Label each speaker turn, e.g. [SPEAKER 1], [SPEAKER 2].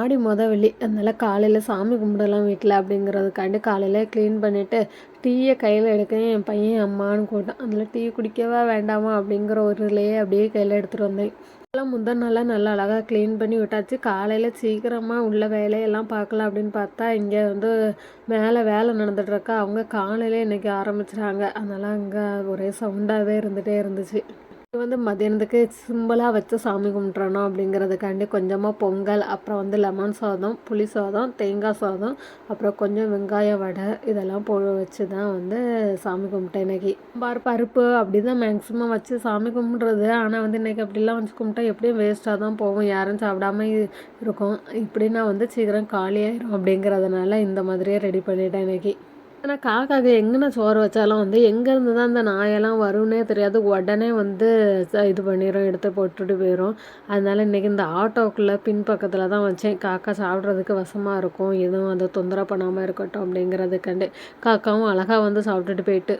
[SPEAKER 1] ஆடி வெள்ளி அதனால காலையில் சாமி கும்பிடலாம் வீட்டில் அப்படிங்கிறதுக்காண்டி காலையில் க்ளீன் பண்ணிவிட்டு டீயை கையில் எடுக்க என் பையன் அம்மான்னு கூட்டான். அதில் டீ குடிக்கவா வேண்டாமா அப்படிங்கிற ஒரு இதுலேயே அப்படியே கையில் எடுத்துகிட்டு வந்தேன். அதெல்லாம் முந்தின நாளாக நல்லா அழகாக க்ளீன் பண்ணி விட்டாச்சு. காலையில் சீக்கிரமாக உள்ள வேலையெல்லாம் பார்க்கலாம் அப்படின்னு பார்த்தா இங்கே மேலே வேலை நடந்துகிட்ருக்கா. அவங்க காலையிலே இன்றைக்கி ஆரம்பிச்சிட்டாங்க. அதனால் அங்கே ஒரே சவுண்டாகவே இருந்துகிட்டே இருந்துச்சு. இது மதியானத்துக்கு சிம்பிளாக வச்சு சாமி கும்பிட்றணும் அப்படிங்கிறதுக்காண்டி கொஞ்சமாக பொங்கல், அப்புறம் லெமன் சாதம், புளி சாதம், தேங்காய் சாதம், அப்புறம் கொஞ்சம் வெங்காய வடை இதெல்லாம் வச்சு தான் சாமி கும்பிட்டேன் இன்றைக்கி. பருப்பு அப்படி தான் மேக்ஸிமம் வச்சு சாமி கும்பிட்றது. ஆனால் இன்றைக்கி அப்படிலாம் வச்சு கும்பிட்டா எப்படியும் வேஸ்ட்டாக தான் போகும், யாரும் சாப்பிடாம இருக்கும். இப்படின்னா சீக்கிரம் காலியாயிரும் அப்படிங்கிறதுனால இந்த மாதிரியே ரெடி பண்ணிட்டேன் இன்றைக்கி. ஆனால் காக்காவுக்கு எங்கேனா சோறு வச்சாலும் எங்கேருந்து தான் இந்த நாயெல்லாம் வரும்னே தெரியாது. உடனே இது பண்ணிடும், எடுத்து போட்டுட்டு போயிடும். அதனால இன்றைக்கி இந்த ஆட்டோக்குள்ளே பின்பக்கத்தில் தான் வச்சேன். காக்கா சாப்பிட்றதுக்கு வசமாக இருக்கும், எதுவும் அதை தொந்தரவு பண்ணாமல் இருக்கட்டும் அப்படிங்கிறதுக்காண்டி. காக்காவும் அழகாக சாப்பிட்டுட்டு போயிட்டு